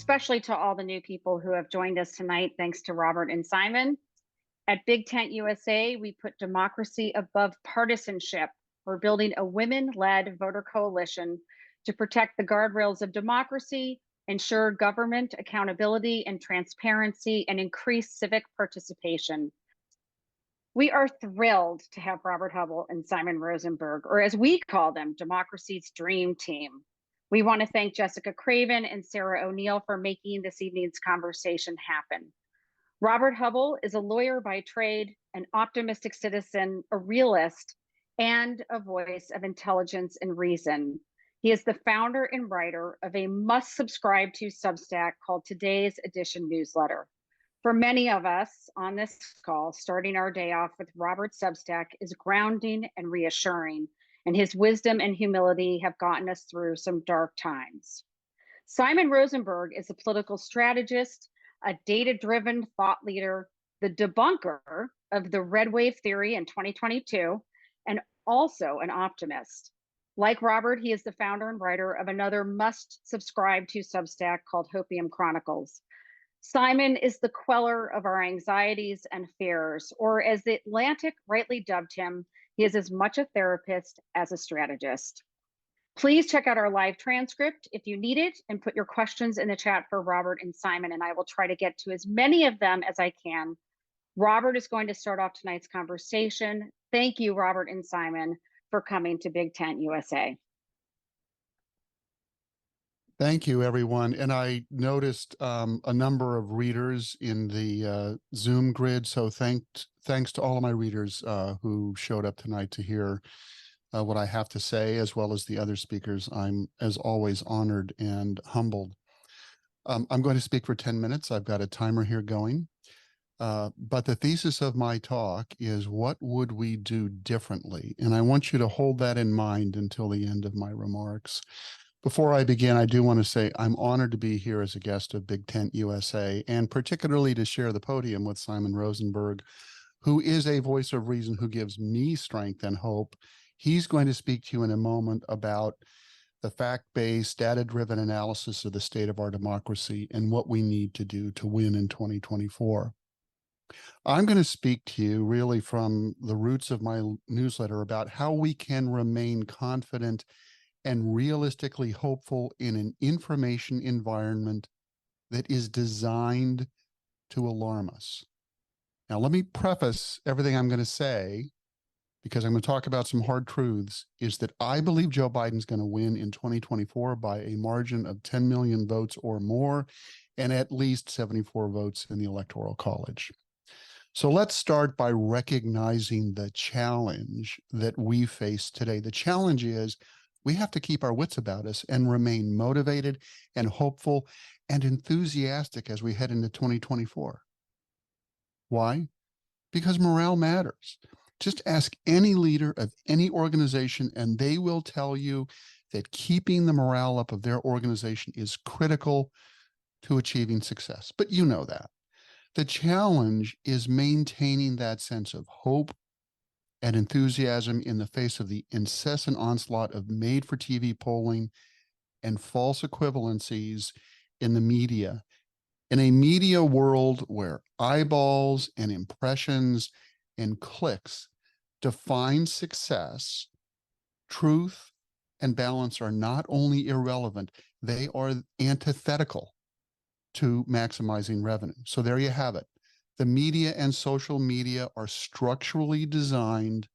especially to all the new people who have joined us tonight, thanks to Robert and Simon. At BigTent USA, we put democracy above partisanship. We're building a women-led voter coalition to protect the guardrails of democracy, ensure government accountability and transparency, and increase civic participation. We are thrilled to have Robert Hubbell and Simon Rosenberg, or as we call them, Democracy's Dream Team. We want to thank Jessica Craven and Sarah O'Neill for making this evening's conversation happen. Robert Hubbell is a lawyer by trade, an optimistic citizen, a realist, and a voice of intelligence and reason. He is the founder and writer of a must-subscribe to Substack called Today's Edition newsletter. For many of us on this call, starting our day off with Robert's Substack is grounding and reassuring, and his wisdom and humility have gotten us through some dark times. Simon Rosenberg is a political strategist, a data-driven thought leader, the debunker of the red wave theory in 2022, and also an optimist. Like Robert, he is the founder and writer of another must-subscribe to Substack called Hopium Chronicles. Simon is the queller of our anxieties and fears, or as The Atlantic rightly dubbed him, he is as much a therapist as a strategist. Please check out our live transcript if you need it and put your questions in the chat for Robert and Simon, and I will try to get to as many of them as I can. Robert is going to start off tonight's conversation. Thank you, Robert and Simon, for coming to BigTent USA. Thank you, everyone. And I noticed a number of readers in the Zoom grid. So thanks to all of my readers who showed up tonight to hear what I have to say, as well as the other speakers. I'm, as always, honored and humbled. I'm going to speak for 10 minutes. I've got a timer here going. But the thesis of my talk is, what would we do differently? And I want you to hold that in mind until the end of my remarks. Before I begin, I do want to say I'm honored to be here as a guest of BigTent USA, and particularly to share the podium with Simon Rosenberg, who is a voice of reason, who gives me strength and hope. He's going to speak to you in a moment about the fact-based, data-driven analysis of the state of our democracy and what we need to do to win in 2024. I'm going to speak to you really from the roots of my newsletter about how we can remain confident and realistically hopeful in an information environment that is designed to alarm us. Now, let me preface everything I'm going to say, because I'm going to talk about some hard truths, is that I believe Joe Biden's going to win in 2024 by a margin of 10 million votes or more, and at least 74 votes in the Electoral College. So let's start by recognizing the challenge that we face today. The challenge is we have to keep our wits about us and remain motivated and hopeful and enthusiastic as we head into 2024. Why? Because morale matters. Just ask any leader of any organization, and they will tell you that keeping the morale up of their organization is critical to achieving success. But you know that. The challenge is maintaining that sense of hope and enthusiasm in the face of the incessant onslaught of made-for-TV polling and false equivalencies in the media. In a media world where eyeballs and impressions and clicks define success, truth and balance are not only irrelevant, they are antithetical to maximizing revenue. So there you have it. The media and social media are structurally designed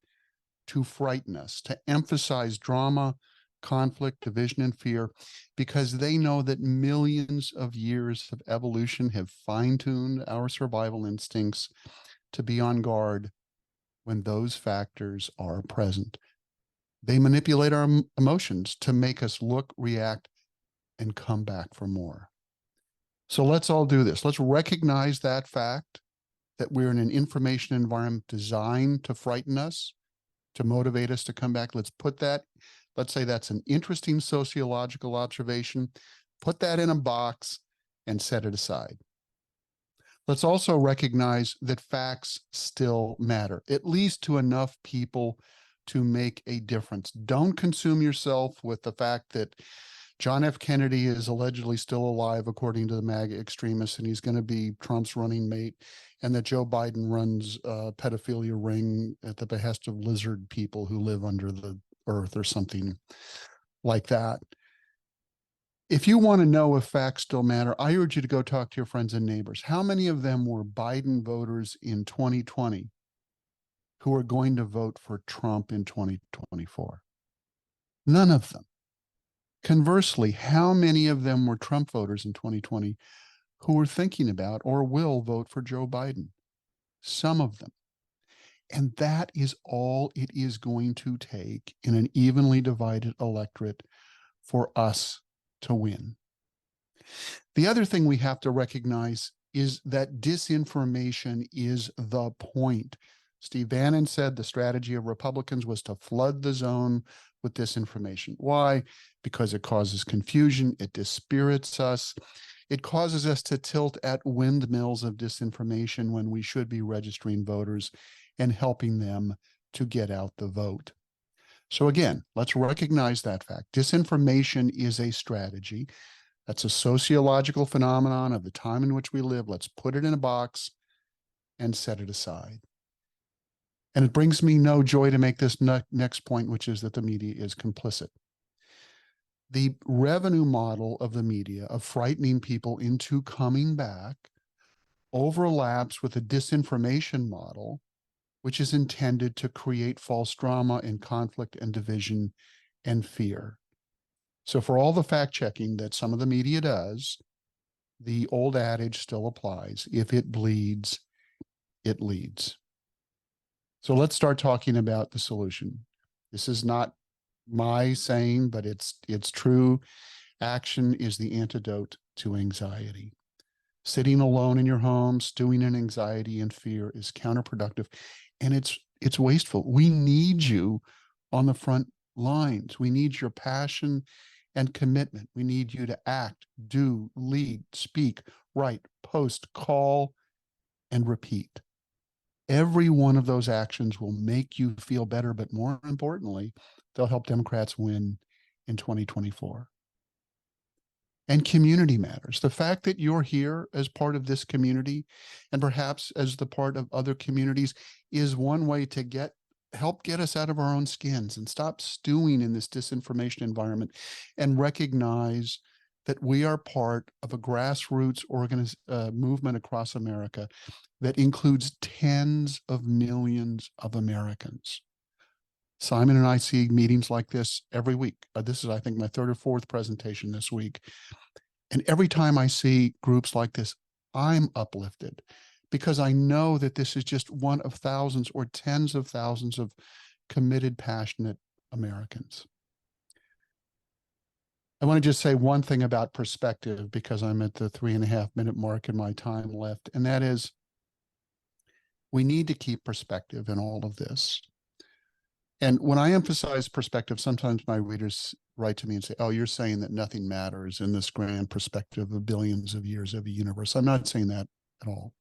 to frighten us, to emphasize drama, conflict, division, and fear, because they know that millions of years of evolution have fine-tuned our survival instincts to be on guard when those factors are present. They manipulate our emotions to make us look, react, and come back for more. So let's all do this. Let's recognize that fact, that we're in an information environment designed to frighten us, to motivate us to come back. Let's say that's an interesting sociological observation, put that in a box and set it aside. Let's also recognize that facts still matter, at least to enough people to make a difference. Don't consume yourself with the fact that John F. Kennedy is allegedly still alive, according to the MAGA extremists, and he's going to be Trump's running mate, and that Joe Biden runs a pedophilia ring at the behest of lizard people who live under the earth or something like that. If you want to know if facts still matter, I urge you to go talk to your friends and neighbors. How many of them were Biden voters in 2020 who are going to vote for Trump in 2024? None of them. Conversely, how many of them were Trump voters in 2020 who were thinking about or will vote for Joe Biden? Some of them. And that is all it is going to take in an evenly divided electorate for us to win. The other thing we have to recognize is that disinformation is the point. Steve Bannon said the strategy of Republicans was to flood the zone with disinformation. Why? Because it causes confusion, it dispirits us, it causes us to tilt at windmills of disinformation when we should be registering voters and helping them to get out the vote. So again, let's recognize that fact. Disinformation is a strategy. That's a sociological phenomenon of the time in which we live. Let's put it in a box and set it aside. And it brings me no joy to make this next point, which is that the media is complicit. The revenue model of the media of frightening people into coming back overlaps with a disinformation model, which is intended to create false drama and conflict and division and fear. So for all the fact checking that some of the media does, the old adage still applies. If it bleeds, it leads. So let's start talking about the solution. This is not my saying, but it's true. Action is the antidote to anxiety. Sitting alone in your home, stewing in anxiety and fear is counterproductive, and it's wasteful. We need you on the front lines. We need your passion and commitment. We need you to act, do, lead, speak, write, post, call, and repeat. Every one of those actions will make you feel better, but more importantly, they'll help Democrats win in 2024. And community matters. The fact that you're here as part of this community and perhaps as the part of other communities is one way to help get us out of our own skins and stop stewing in this disinformation environment and recognize that we are part of a grassroots movement across America that includes tens of millions of Americans. Simon and I see meetings like this every week. This is, I think, my third or fourth presentation this week. And every time I see groups like this, I'm uplifted because I know that this is just one of thousands or tens of thousands of committed, passionate Americans. I want to just say one thing about perspective because I'm at the 3.5-minute mark in my time left, and that is we need to keep perspective in all of this. And when I emphasize perspective, sometimes my readers write to me and say, oh, you're saying that nothing matters in this grand perspective of billions of years of a universe. I'm not saying that at all.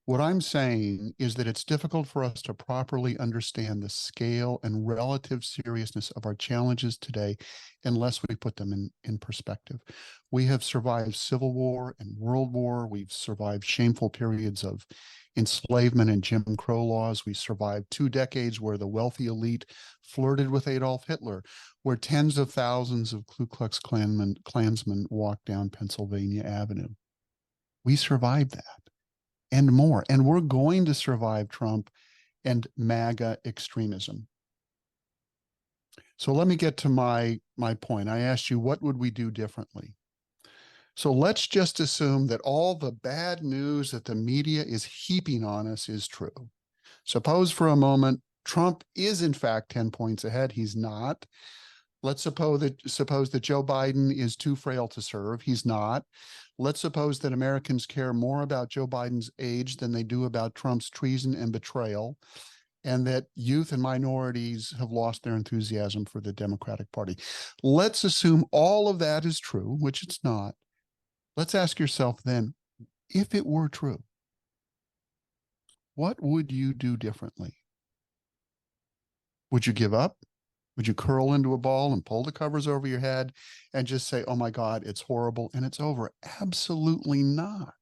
What I'm saying is that it's difficult for us to properly understand the scale and relative seriousness of our challenges today unless we put them in perspective. We have survived Civil War and World War. We've survived shameful periods of enslavement and Jim Crow laws. We survived 2 decades where the wealthy elite flirted with Adolf Hitler, where tens of thousands of Ku Klux Klansmen walked down Pennsylvania Avenue. We survived that and more. And we're going to survive Trump and MAGA extremism. So let me get to my point. I asked you, what would we do differently? So let's just assume that all the bad news that the media is heaping on us is true. Suppose for a moment Trump is in fact 10 points ahead. He's not. Let's suppose that Joe Biden is too frail to serve. He's not. Let's suppose that Americans care more about Joe Biden's age than they do about Trump's treason and betrayal, and that youth and minorities have lost their enthusiasm for the Democratic Party. Let's assume all of that is true, which it's not. Let's ask yourself then, if it were true, what would you do differently? Would you give up? Would you curl into a ball and pull the covers over your head and just say, oh my God, it's horrible and it's over? Absolutely not.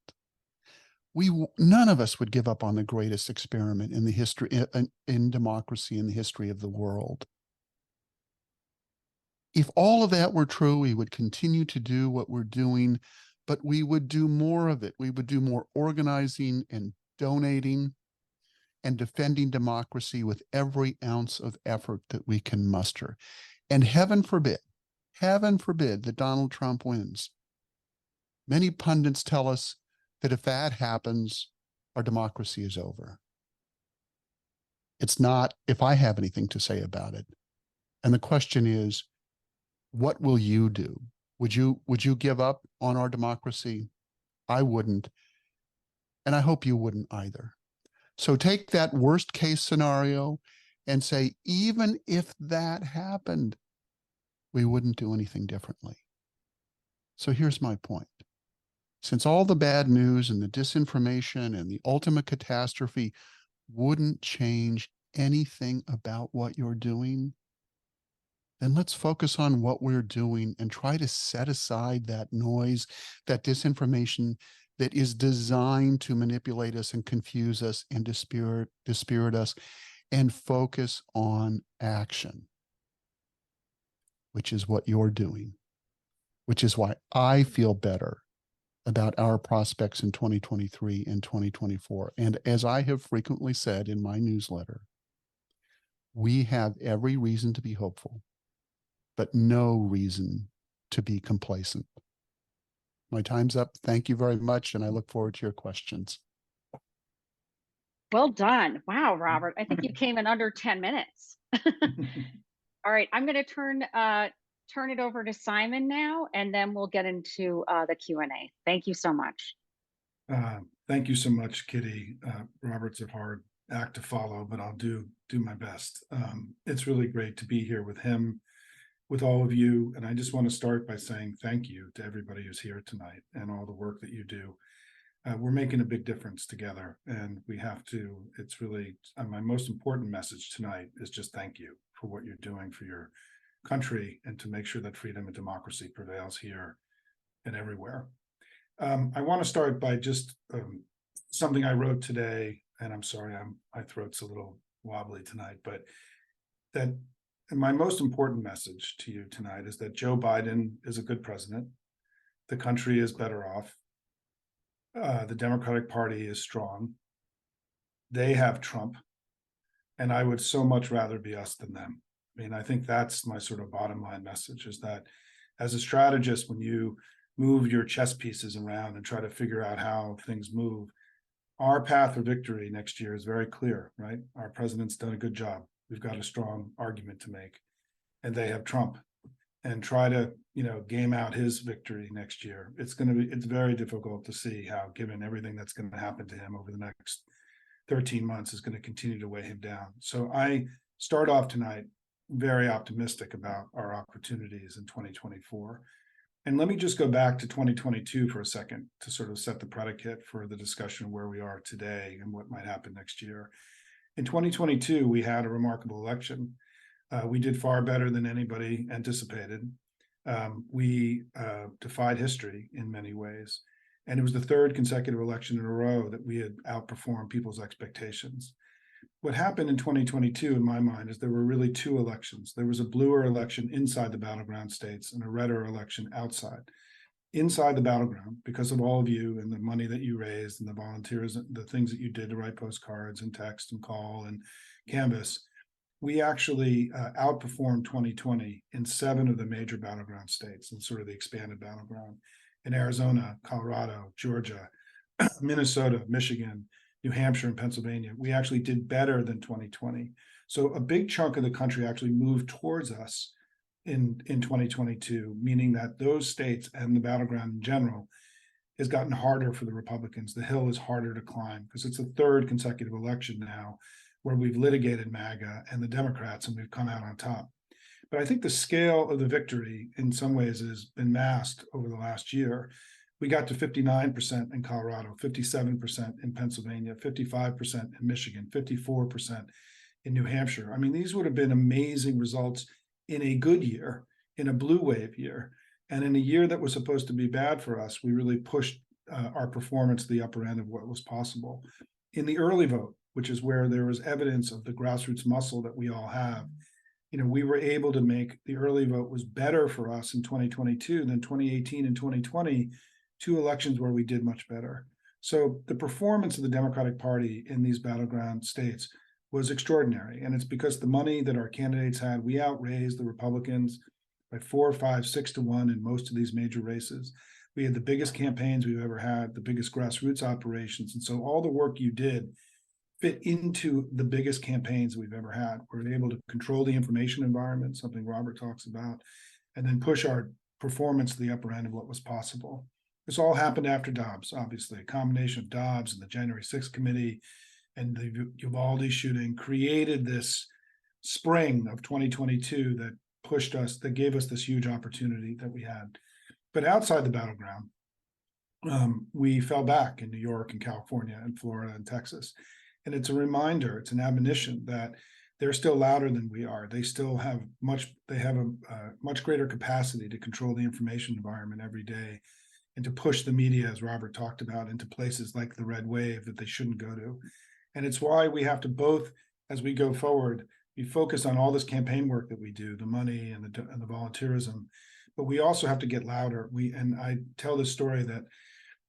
None of us would give up on the greatest experiment in the history in democracy in the history of the world. If all of that were true, we would continue to do what we're doing, but we would do more of it. We would do more organizing and donating and defending democracy with every ounce of effort that we can muster. And heaven forbid that Donald Trump wins. Many pundits tell us that if that happens, our democracy is over. It's not if I have anything to say about it. And the question is, what will you do? Would you give up on our democracy? I wouldn't. And I hope you wouldn't either. So take that worst case scenario and say, even if that happened, we wouldn't do anything differently. So here's my point. Since all the bad news and the disinformation and the ultimate catastrophe wouldn't change anything about what you're doing, then let's focus on what we're doing and try to set aside that noise, that disinformation that is designed to manipulate us and confuse us and dispirit us, and focus on action, which is what you're doing, which is why I feel better about our prospects in 2023 and 2024. And as I have frequently said in my newsletter, we have every reason to be hopeful, but no reason to be complacent. My time's up. Thank you very much, and I look forward to your questions. Well done. Wow, Robert. I think you came in under 10 minutes. All right, I'm going to turn it over to Simon now, and then we'll get into the Q&A. Thank you so much. Thank you so much, Kitty. Robert's a hard act to follow, but I'll do my best. It's really great to be here with him, with all of you. And I just want to start by saying thank you to everybody who's here tonight and all the work that you do. We're making a big difference together, and we have to. It's really my most important message tonight is just thank you for what you're doing for your country and to make sure that freedom and democracy prevails here and everywhere. I want to start by just something I wrote today, and I'm sorry, my throat's a little wobbly tonight, but that my most important message to you tonight is that Joe Biden is a good president. The country is better off. The Democratic Party is strong. They have Trump, and I would so much rather be us than them. I mean, I think that's my sort of bottom line message, is that as a strategist, when you move your chess pieces around and try to figure out how things move, our path of victory next year is very clear, right? Our president's done a good job. We've got a strong argument to make, and they have Trump, and try to, game out his victory next year. It's very difficult to see how, given everything that's going to happen to him over the next 13 months, is going to continue to weigh him down. So I start off tonight very optimistic about our opportunities in 2024. And let me just go back to 2022 for a second to sort of set the predicate for the discussion where we are today and what might happen next year. In 2022, we had a remarkable election. We did far better than anybody anticipated. We defied history in many ways. And it was the third consecutive election in a row that we had outperformed people's expectations. What happened in 2022, in my mind, is there were really two elections. There was a bluer election inside the battleground states and a redder election outside. Inside the battleground, because of all of you and the money that you raised and the volunteers, the things that you did to write postcards and text and call and canvas, we actually outperformed 2020 in 7 of the major battleground states and sort of the expanded battleground. In Arizona, Colorado, Georgia, Minnesota, Michigan, New Hampshire, and Pennsylvania, we actually did better than 2020. So a big chunk of the country actually moved towards us in 2022, meaning that those states and the battleground in general has gotten harder for the Republicans. The hill is harder to climb because it's the third consecutive election now where we've litigated MAGA and the Democrats, and we've come out on top. But I think the scale of the victory in some ways has been masked over the last year. We got to 59% in Colorado, 57% in Pennsylvania, 55% in Michigan, 54% in New Hampshire. I mean, these would have been amazing results in a good year, in a blue wave year. And in a year that was supposed to be bad for us, we really pushed our performance to the upper end of what was possible. In the early vote, which is where there was evidence of the grassroots muscle that we all have, we were able to make the early vote was better for us in 2022 than 2018 and 2020, two elections where we did much better. So the performance of the Democratic Party in these battleground states was extraordinary. And it's because the money that our candidates had, we outraised the Republicans by 4, 5, 6 to 1 in most of these major races. We had the biggest campaigns we've ever had, the biggest grassroots operations. And so all the work you did fit into the biggest campaigns we've ever had. We're able to control the information environment, something Robert talks about, and then push our performance to the upper end of what was possible. This all happened after Dobbs, obviously. A combination of Dobbs and the January 6th committee and the Uvalde shooting created this spring of 2022 that pushed us, that gave us this huge opportunity that we had. But outside the battleground, we fell back in New York and California and Florida and Texas. And it's a reminder, it's an admonition that they're still louder than we are. They still have a much greater capacity to control the information environment every day and to push the media, as Robert talked about, into places like the red wave that they shouldn't go to. And it's why we have to both, as we go forward, be focused on all this campaign work that we do, the money and the volunteerism, but we also have to get louder. And I tell this story that,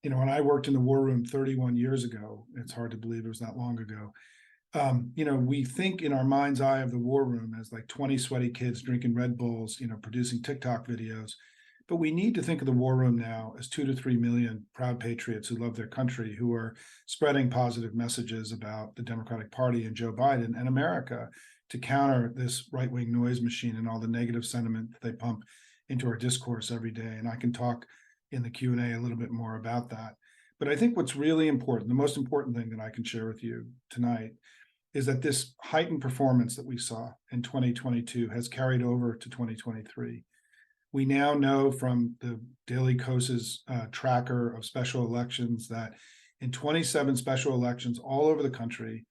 when I worked in the war room 31 years ago, it's hard to believe it was that long ago. We think in our mind's eye of the war room as like 20 sweaty kids drinking Red Bulls, producing TikTok videos. But we need to think of the war room now as 2 to 3 million proud patriots who love their country, who are spreading positive messages about the Democratic Party and Joe Biden and America to counter this right-wing noise machine and all the negative sentiment that they pump into our discourse every day. And I can talk in the Q&A a little bit more about that. But I think what's really important, the most important thing that I can share with you tonight is that this heightened performance that we saw in 2022 has carried over to 2023. We now know from the Daily Kos's tracker of special elections that in 27 special elections all over the country,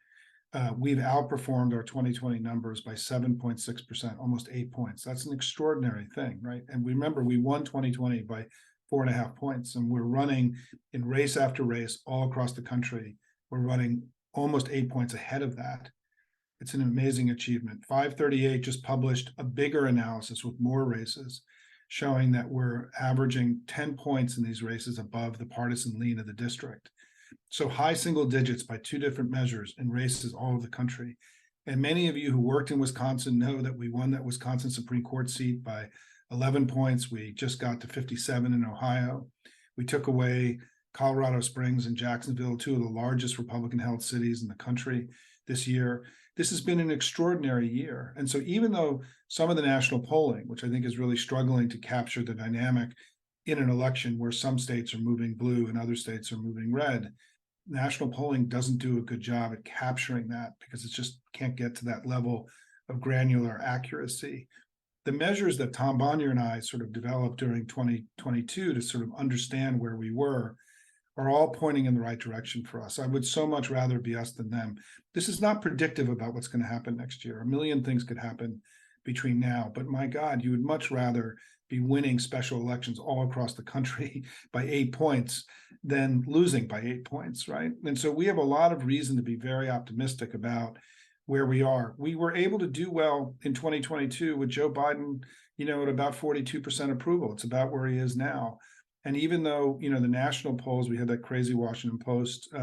we've outperformed our 2020 numbers by 7.6%, almost 8 points. That's an extraordinary thing, right? And remember, we won 2020 by 4.5 points, and we're running in race after race all across the country. We're running almost 8 points ahead of that. It's an amazing achievement. 538 just published a bigger analysis with more races, showing that we're averaging 10 points in these races above the partisan lean of the district. So high single digits by two different measures in races all over the country. And many of you who worked in Wisconsin know that we won that Wisconsin Supreme Court seat by 11 points. We just got to 57 in Ohio. We took away Colorado Springs and Jacksonville, two of the largest Republican-held cities in the country this year. This has been an extraordinary year. And so even though some of the national polling, which I think is really struggling to capture the dynamic in an election where some states are moving blue and other states are moving red, national polling doesn't do a good job at capturing that because it just can't get to that level of granular accuracy. The measures that Tom Bonnier and I sort of developed during 2022 to sort of understand where we were are all pointing in the right direction for us. I would so much rather be us than them. This is not predictive about what's going to happen next year. A million things could happen between now, but my God, you would much rather be winning special elections all across the country by 8 points than losing by 8 points, right? And so we have a lot of reason to be very optimistic about where we are. We were able to do well in 2022 with Joe Biden, at about 42% approval. It's about where he is now. And even though, the national polls, we had that crazy Washington Post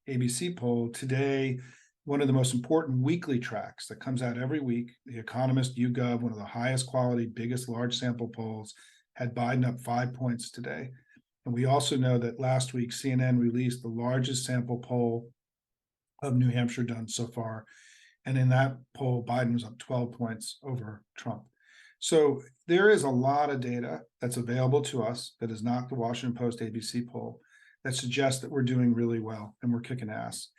ABC poll today, one of the most important weekly tracks that comes out every week, The Economist, YouGov, one of the highest quality, biggest large sample polls, had Biden up 5 points today. And we also know that last week, CNN released the largest sample poll of New Hampshire done so far. And in that poll, Biden was up 12 points over Trump. So there is a lot of data that's available to us that is not the Washington Post ABC poll that suggests that we're doing really well and we're kicking ass.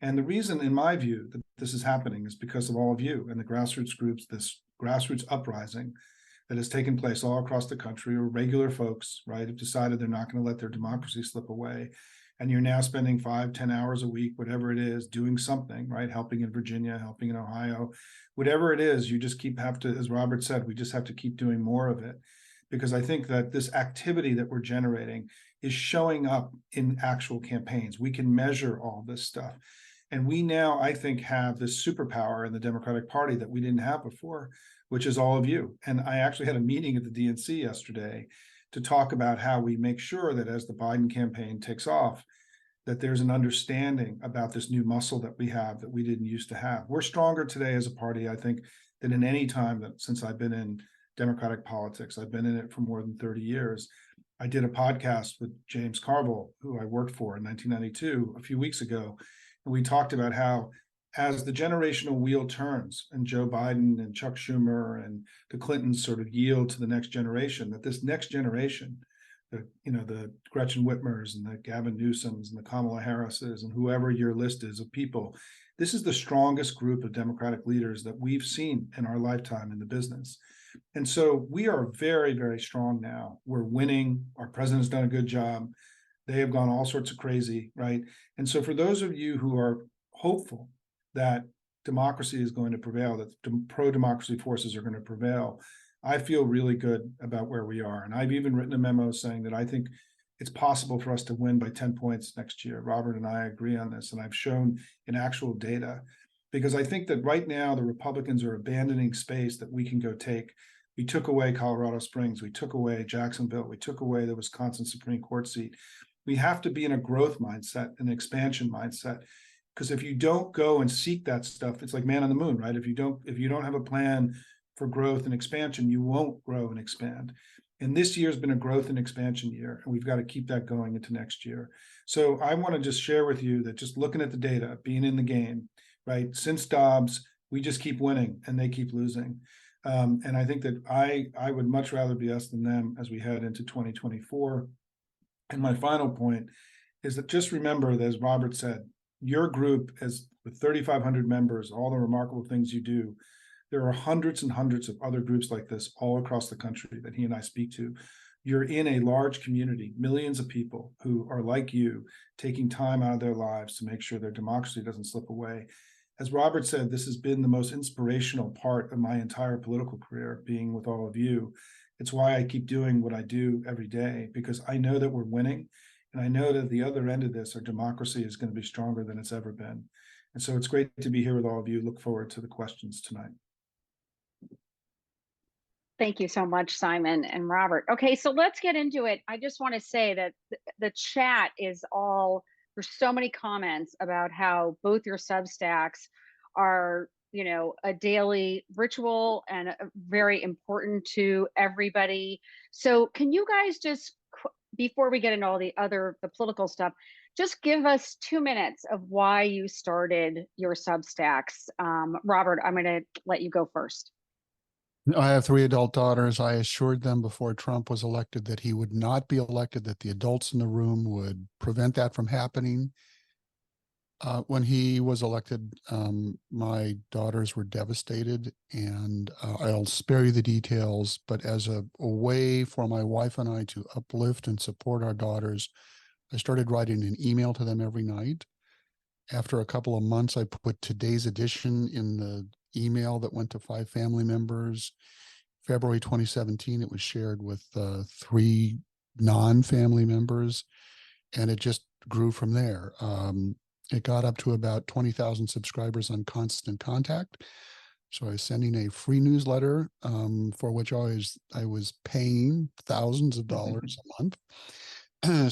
And the reason, in my view, that this is happening is because of all of you and the grassroots groups, this grassroots uprising that has taken place all across the country, or regular folks, right, have decided they're not going to let their democracy slip away. and you're now spending 5-10 hours a week, whatever it is, doing something, right? Helping in Virginia, helping in Ohio, whatever it is, you just have to, as Robert said, we just have to keep doing more of it. Because I think that this activity that we're generating is showing up in actual campaigns. We can measure all this stuff. And we now, I think, have this superpower in the Democratic Party that we didn't have before, which is all of you. And I actually had a meeting at the DNC yesterday to talk about how we make sure that as the Biden campaign takes off, that there's an understanding about this new muscle that we have that we didn't used to have. We're stronger today as a party, I think, than in any time since I've been in Democratic politics. I've been in it for more than 30 years. I did a podcast with James Carville, who I worked for in 1992, a few weeks ago. And we talked about how as the generational wheel turns and Joe Biden and Chuck Schumer and the Clintons sort of yield to the next generation, that this next generation, the Gretchen Whitmers and the Gavin Newsoms and the Kamala Harrises and whoever your list is of people, this is the strongest group of Democratic leaders that we've seen in our lifetime in the business. And so we are very, very strong now. We're winning. Our president's done a good job. They have gone all sorts of crazy, right? And so for those of you who are hopeful that democracy is going to prevail, that pro-democracy forces are going to prevail, I feel really good about where we are. And I've even written a memo saying that I think it's possible for us to win by 10 points next year. Robert and I agree on this, and I've shown in actual data, because I think that right now the Republicans are abandoning space that we can go take. We took away Colorado Springs, we took away Jacksonville, we took away the Wisconsin Supreme Court seat. We have to be in a growth mindset, an expansion mindset, because if you don't go and seek that stuff, it's like man on the moon, right? If you don't have a plan for growth and expansion, you won't grow and expand. And this year's been a growth and expansion year, and we've got to keep that going into next year. So I want to just share with you that just looking at the data, being in the game, right? Since Dobbs, we just keep winning and they keep losing. And I think that I would much rather be us than them as we head into 2024. And my final point is that just remember that, as Robert said, your group, as with 3,500 members, all the remarkable things you do, there are hundreds and hundreds of other groups like this all across the country that he and I speak to. You're in a large community, millions of people who are like you, taking time out of their lives to make sure their democracy doesn't slip away. As Robert said, this has been the most inspirational part of my entire political career, being with all of you. It's why I keep doing what I do every day, because I know that we're winning. And I know that at the other end of this, our democracy is going to be stronger than it's ever been. And so it's great to be here with all of you. Look forward to the questions tonight. Thank you so much, Simon and Robert. Okay, so let's get into it. I just want to say that the chat is all, there's so many comments about how both your Substacks are, you know, a daily ritual and very important to everybody. So can you guys just, before we get into all the political stuff, just give us 2 minutes of why you started your Substacks. Robert, I'm going to let you go first. I have 3 adult daughters. I assured them before Trump was elected that he would not be elected, that the adults in the room would prevent that from happening. When he was elected, my daughters were devastated, and I'll spare you the details, but as a way for my wife and I to uplift and support our daughters, I started writing an email to them every night. After a couple of months, I put today's edition in the email that went to 5 family members. February 2017, it was shared with 3 non-family members, and it just grew from there. It got up to about 20,000 subscribers on Constant Contact. So I was sending a free newsletter for which I was paying thousands of dollars a month.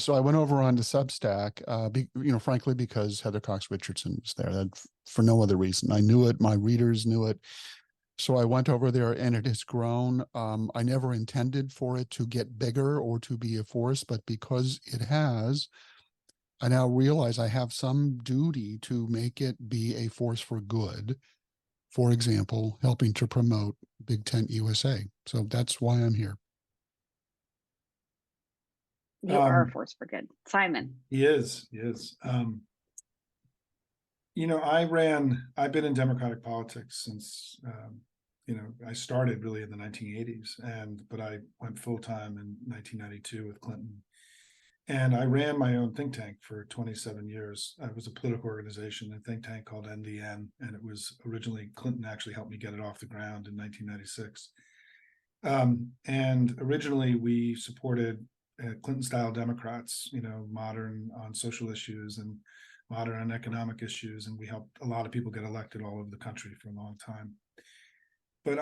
So I went over onto Substack, frankly, because Heather Cox Richardson was there, for no other reason. I knew it. My readers knew it. So I went over there, and it has grown. I never intended for it to get bigger or to be a force, but because it has, I now realize I have some duty to make it be a force for good. For example, helping to promote BigTent USA. So that's why I'm here. You are a force for good. Simon. He is. I've been in Democratic politics since, I started really in the 1980s, but I went full-time in 1992 with Clinton. And I ran my own think tank for 27 years. I was a political organization, a think tank called NDN, and it was originally Clinton actually helped me get it off the ground in 1996. And originally we supported Clinton-style Democrats, modern on social issues and modern on economic issues, and we helped a lot of people get elected all over the country for a long time. But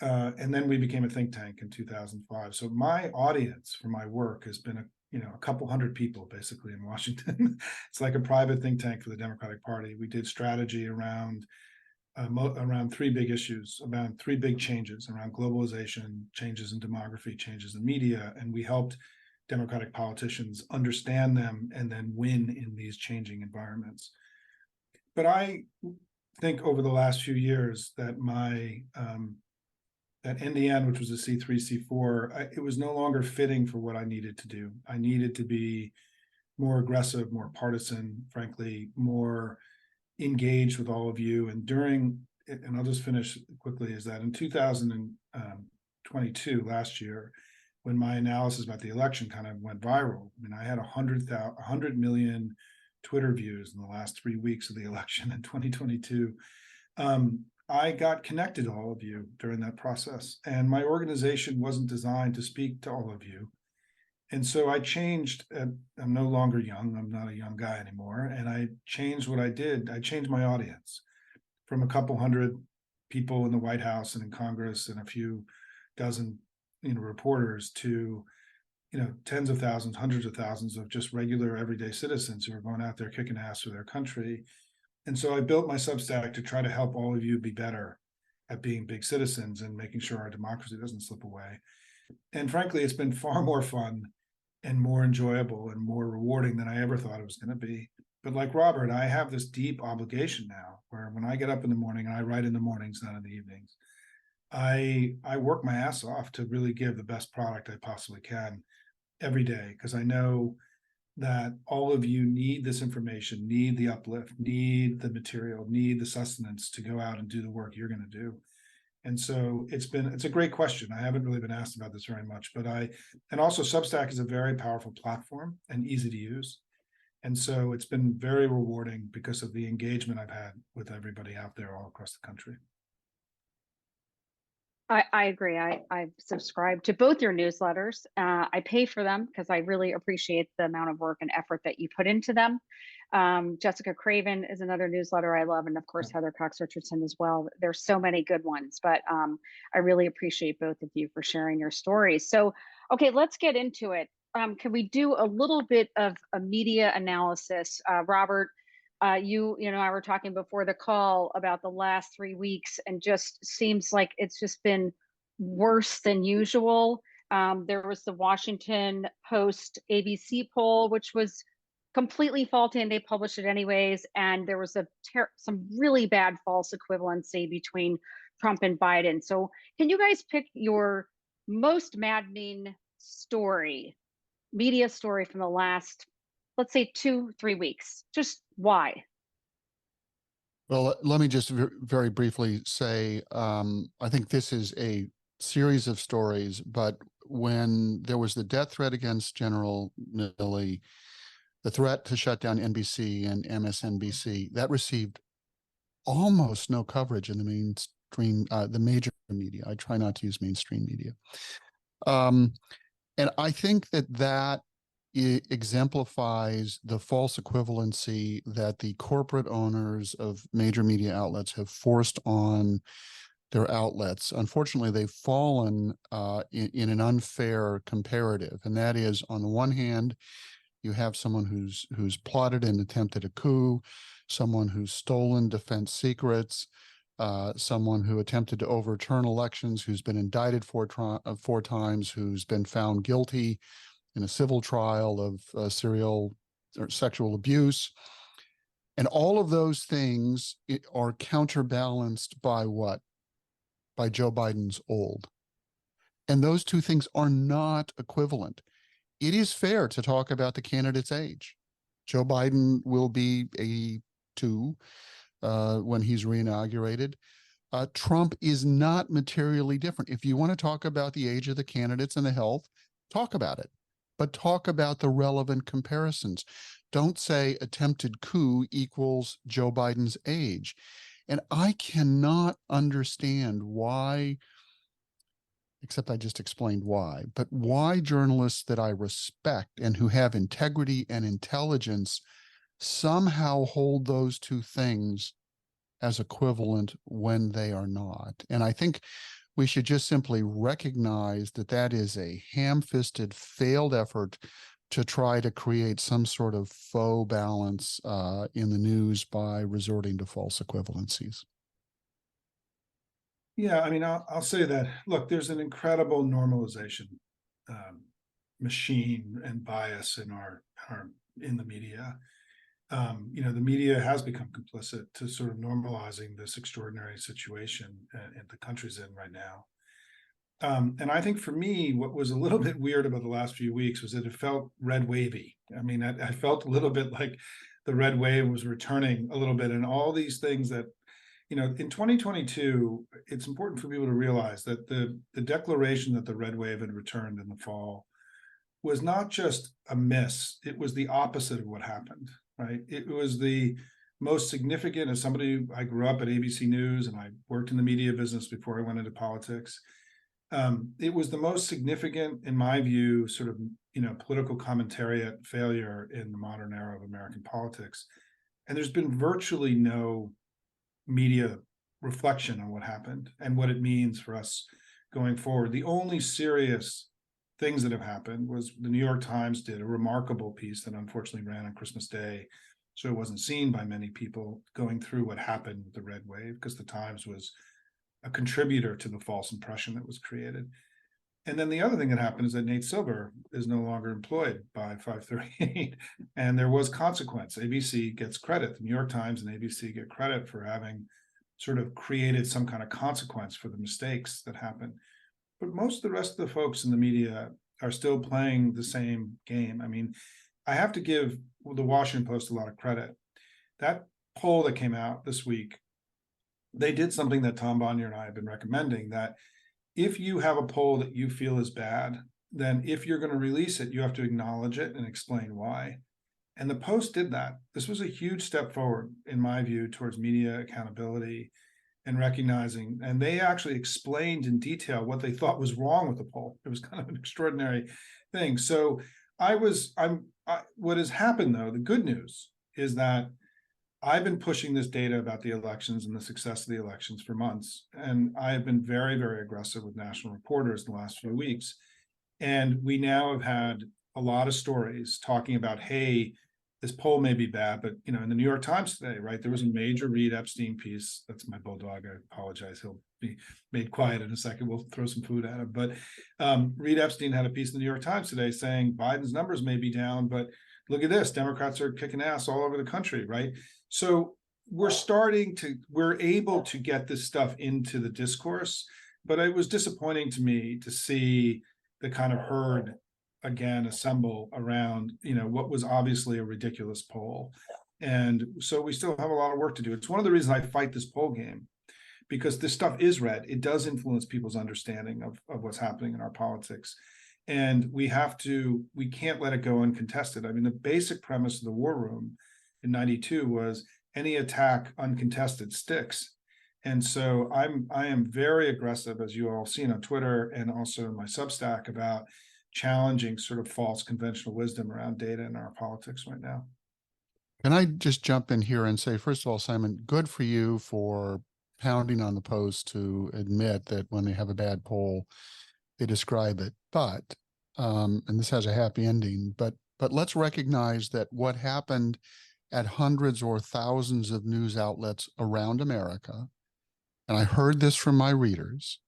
and then we became a think tank in 2005. So my audience for my work has been a couple hundred people basically in Washington. It's like a private think tank for the Democratic Party. We did strategy around three big issues, around three big changes around globalization, changes in demography, changes in media, and we helped Democratic politicians understand them and then win in these changing environments. But I think over the last few years that that NDN, which was a C3, C4, it was no longer fitting for what I needed to do. I needed to be more aggressive, more partisan, frankly, more engaged with all of you. And I'll just finish quickly, is that in 2022, last year, when my analysis about the election kind of went viral, I had 100 million Twitter views in the last 3 weeks of the election in 2022. I got connected to all of you during that process, and my organization wasn't designed to speak to all of you. And so I changed. I'm no longer young. I'm not a young guy anymore. And I changed what I did. I changed my audience from a couple hundred people in the White House and in Congress and a few dozen, reporters to, tens of thousands, hundreds of thousands of just regular everyday citizens who are going out there kicking ass for their country. And so I built my Substack to try to help all of you be better at being big citizens and making sure our democracy doesn't slip away. And frankly, it's been far more fun and more enjoyable and more rewarding than I ever thought it was going to be. But like Robert, I have this deep obligation now where when I get up in the morning, and I write in the mornings, not in the evenings, I work my ass off to really give the best product I possibly can every day, because I know that all of you need this information, need the uplift, need the material, need the sustenance to go out and do the work you're going to do. And so it's a great question. I haven't really been asked about this very much, and also Substack is a very powerful platform and easy to use. And so it's been very rewarding because of the engagement I've had with everybody out there all across the country. I agree. I've subscribed to both your newsletters. I pay for them because I really appreciate the amount of work and effort that you put into them. Jessica Craven is another newsletter I love, and of course Heather Cox Richardson as well. There's so many good ones, but I really appreciate both of you for sharing your stories. So, okay, let's get into it. Can we do a little bit of a media analysis? Robert, you and I were talking before the call about the last 3 weeks, and just seems like it's just been worse than usual. There was the Washington Post ABC poll, which was completely faulty, and they published it anyways. And there was some really bad false equivalency between Trump and Biden. So can you guys pick your most maddening media story from the last, let's say 2-3 weeks? Just why? Well, let me just very briefly say, I think this is a series of stories, but when there was the death threat against General Milley, the threat to shut down NBC and MSNBC, that received almost no coverage in the mainstream, the major media. I try not to use mainstream media. And I think that exemplifies the false equivalency that the corporate owners of major media outlets have forced on their outlets. Unfortunately, they've fallen in an unfair comparative. And that is, on the one hand, you have someone who's plotted and attempted a coup, someone who's stolen defense secrets, someone who attempted to overturn elections, who's been indicted 4 times, who's been found guilty in a civil trial of serial or sexual abuse. And all of those things are counterbalanced by what? By Joe Biden's old. And those two things are not equivalent. It is fair to talk about the candidate's age. Joe Biden will be 82 when he's reinaugurated. Trump is not materially different. If you want to talk about the age of the candidates and the health, talk about it. but talk about the relevant comparisons. Don't say attempted coup equals Joe Biden's age. And I cannot understand why, except I just explained why, but why journalists that I respect and who have integrity and intelligence somehow hold those two things as equivalent when they are not. And I think we should just simply recognize that that is a ham-fisted, failed effort to try to create some sort of faux balance in the news by resorting to false equivalencies. Yeah, I mean, I'll say that, look, there's an incredible normalization machine and bias in in the media. You know, the media has become complicit to sort of normalizing this extraordinary situation the country's in right now. And I think for me, what was a little bit weird about the last few weeks was that it felt red wavy. I mean, I felt a little bit like the red wave was returning a little bit, and all these things that, you know, in 2022, it's important for people to realize that the declaration that the red wave had returned in the fall was not just a miss, it was the opposite of what happened, right? It was the most significant, as somebody, I grew up at ABC News and I worked in the media business before I went into politics. It was the most significant, in my view, sort of, you know, political commentariat failure in the modern era of American politics. And there's been virtually no media reflection on what happened and what it means for us going forward. The only serious things that have happened was the New York Times did a remarkable piece that unfortunately ran on Christmas Day, so it wasn't seen by many people, going through what happened with the red wave, because the Times was a contributor to the false impression that was created. And then the other thing that happened is that Nate Silver is no longer employed by 538, and there was consequence. ABC gets credit. The New York Times and ABC get credit for having sort of created some kind of consequence for the mistakes that happened. But most of the rest of the folks in the media are still playing the same game. I mean, I have to give the Washington Post a lot of credit. That poll that came out this week, they did something that Tom Bonnier and I have been recommending, that if you have a poll that you feel is bad, then if you're going to release it, you have to acknowledge it and explain why. And the Post did that. This was a huge step forward, in my view, towards media accountability and recognizing, and they actually explained in detail what they thought was wrong with the poll. It was kind of an extraordinary thing. So what has happened though, the good news is that I've been pushing this data about the elections and the success of the elections for months. And I have been very, very aggressive with national reporters in the last few weeks. And we now have had a lot of stories talking about, hey, this poll may be bad, but, you know, in the New York Times today, right, there was a major Reed Epstein piece. That's my bulldog. I apologize. He'll be made quiet in a second. We'll throw some food at him. But Reed Epstein had a piece in the New York Times today saying Biden's numbers may be down, but look at this. Democrats are kicking ass all over the country, right? So we're able to get this stuff into the discourse, but it was disappointing to me to see the kind of herd again assemble around, you know, what was obviously a ridiculous poll. And so we still have a lot of work to do. It's one of the reasons I fight this poll game, because this stuff is red. It does influence people's understanding of what's happening in our politics. And we can't let it go uncontested. I mean, the basic premise of the War Room in 92 was any attack uncontested sticks. And so I am very aggressive, as you all seen on Twitter and also in my Substack, about challenging sort of false conventional wisdom around data in our politics right now. Can I just jump in here and say, first of all, Simon, good for you for pounding on the Post to admit that when they have a bad poll, they describe it. But, and this has a happy ending, but let's recognize that what happened at hundreds or thousands of news outlets around America, and I heard this from my readers,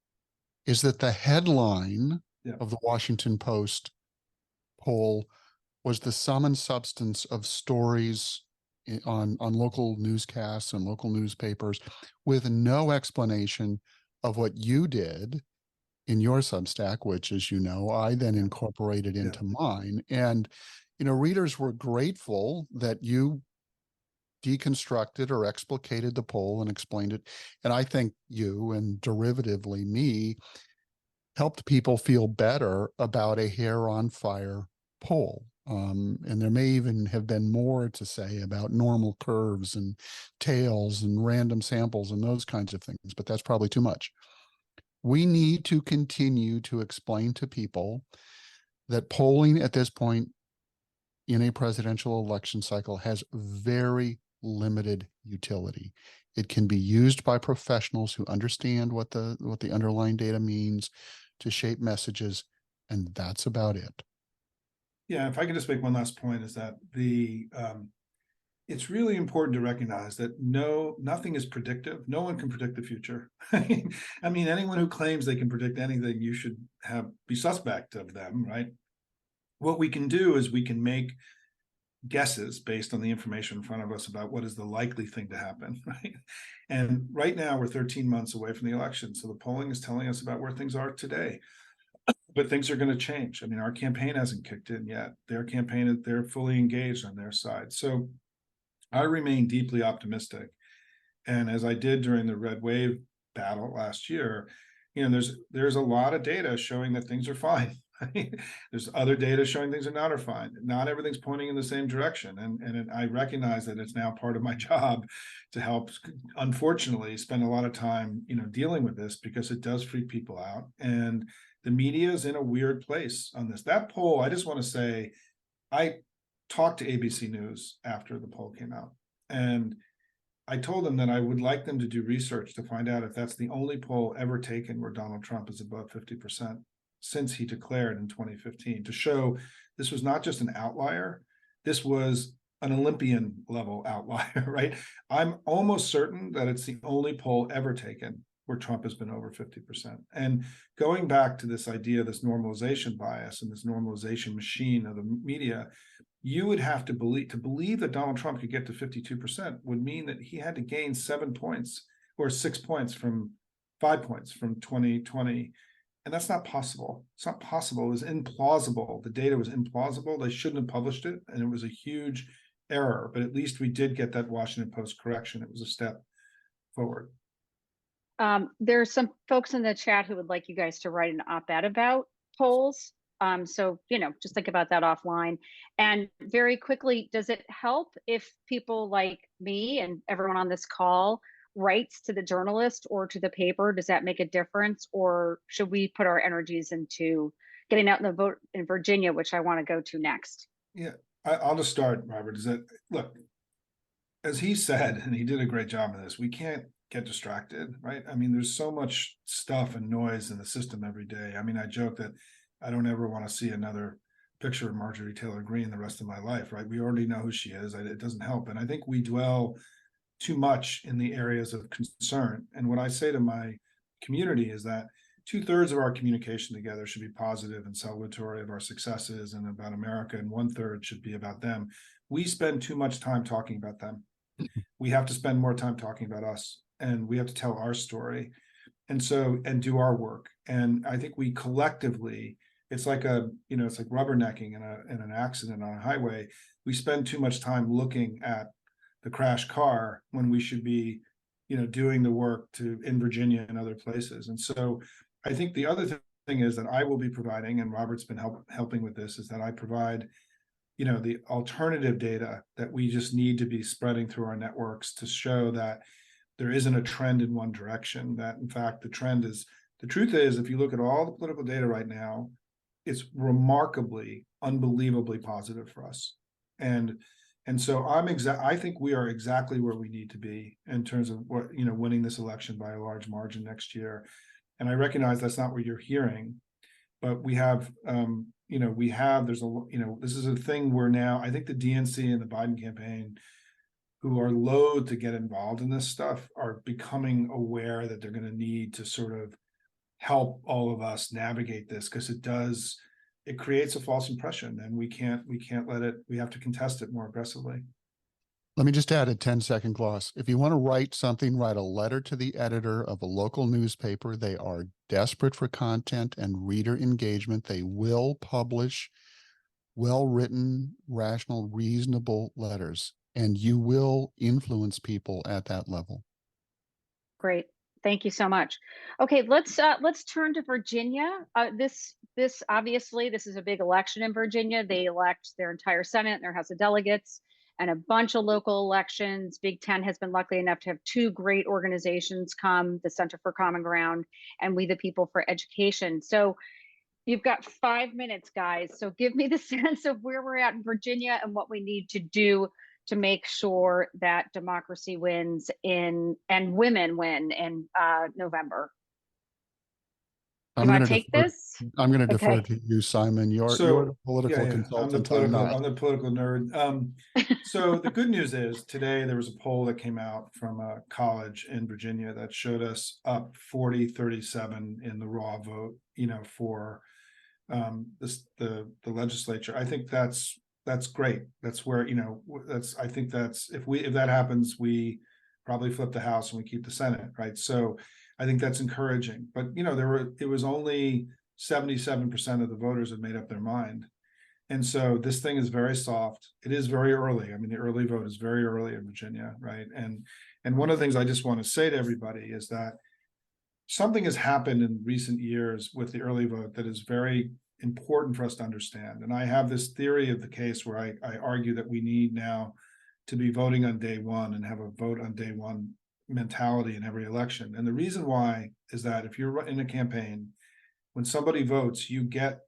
is that the headline of the Washington Post poll was the sum and substance of stories on local newscasts and local newspapers with no explanation of what you did in your Substack, which, as you know, I then incorporated into mine. And, you know, readers were grateful that you deconstructed or explicated the poll and explained it. And I think you, and derivatively me, helped people feel better about a hair on fire poll. And there may even have been more to say about normal curves and tails and random samples and those kinds of things, but that's probably too much. We need to continue to explain to people that polling at this point in a presidential election cycle has very limited utility. It can be used by professionals who understand what the underlying data means to shape messages, and that's about it. Yeah, if I could just make one last point, is that it's really important to recognize that nothing is predictive. No one can predict the future. I mean, anyone who claims they can predict anything, you should be suspect of them, right? What we can do is we can make guesses based on the information in front of us about what is the likely thing to happen, right? And right now we're 13 months away from the election. So the polling is telling us about where things are today. But things are going to change. I mean, our campaign hasn't kicked in yet. Their campaign, they're fully engaged on their side. So I remain deeply optimistic. And as I did during the red wave battle last year, there's a lot of data showing that things are fine. There's other data showing things are not fine. Not everything's pointing in the same direction. And I recognize that it's now part of my job to help, unfortunately, spend a lot of time, dealing with this, because it does freak people out. And the media is in a weird place on this. That poll, I just want to say, I talked to ABC News after the poll came out, and I told them that I would like them to do research to find out if that's the only poll ever taken where Donald Trump is above 50% since he declared in 2015, to show this was not just an outlier, this was an Olympian level outlier, right? I'm almost certain that it's the only poll ever taken where Trump has been over 50%. And going back to this idea, this normalization bias and this normalization machine of the media, you would have to believe that Donald Trump could get to 52% would mean that he had to gain 7 points or 6 points from 5 points from 2020. And that's not possible. It's not possible. It was implausible. The data was implausible. They shouldn't have published it. And it was a huge error, but at least we did get that Washington Post correction. It was a step forward. There's some folks in the chat who would like you guys to write an op-ed about polls. So, just think about that offline. And very quickly, does it help if people like me and everyone on this call writes to the journalist or to the paper? Does that make a difference? Or should we put our energies into getting out in the vote in Virginia, which I want to go to next? Yeah, I'll just start, Robert, is that, look, as he said, and he did a great job of this, we can't get distracted, right? I mean, there's so much stuff and noise in the system every day. I mean, I joke that I don't ever want to see another picture of Marjorie Taylor Greene the rest of my life, right? We already know who she is. It doesn't help. And I think we dwell too much in the areas of concern. And what I say to my community is that 2/3 of our communication together should be positive and celebratory of our successes and about America, and 1/3 should be about them. We spend too much time talking about them. We have to spend more time talking about us, and we have to tell our story, and do our work. And I think we collectively, it's like it's like rubbernecking in an accident on a highway. We spend too much time looking at the crashed car when we should be, doing the work in Virginia and other places. And so I think the other thing is that I will be providing, and Robert's been helping with this, is that I provide, the alternative data that we just need to be spreading through our networks to show that there isn't a trend in one direction, that in fact, the truth is, if you look at all the political data right now, it's remarkably, unbelievably positive for us. And so I think we are exactly where we need to be in terms of what, winning this election by a large margin next year. And I recognize that's not what you're hearing, but we have, this is a thing where now I think the DNC and the Biden campaign, who are loath to get involved in this stuff, are becoming aware that they're going to need to sort of help all of us navigate this, because it creates a false impression, and we can't let it. We have to contest it more aggressively. Let me just add a 10-second gloss. If you want to write something, write a letter to the editor of a local newspaper. They are desperate for content and reader engagement. They will publish well-written, rational, reasonable letters, and you will influence people at that level. Great. Thank you so much. Okay, let's turn to Virginia. This this obviously, this is a big election in Virginia. They elect their entire Senate and their House of Delegates and a bunch of local elections. Big Ten has been lucky enough to have two great organizations come, the Center for Common Ground and We the People for Education. So you've got 5 minutes, guys. So give me the sense of where we're at in Virginia and what we need to do to make sure that democracy wins and women win in November. You want to take this? I'm going to defer Okay. to you, Simon. You're the political I'm consultant. I'm the political nerd. So the good news is today there was a poll that came out from a college in Virginia that showed us up 40-37 in the raw vote, for the legislature. I think that's great. That's where, I think that's, if that happens, we probably flip the House and we keep the Senate, right? So I think that's encouraging. But it was only 77% of the voters had made up their mind. And so this thing is very soft. It is very early. I mean, the early vote is very early in Virginia, right? And one of the things I just want to say to everybody is that something has happened in recent years with the early vote that is very important for us to understand. And I have this theory of the case where I argue that we need now to be voting on day one and have a vote on day one mentality in every election. And the reason why is that if you're in a campaign, when somebody votes, you get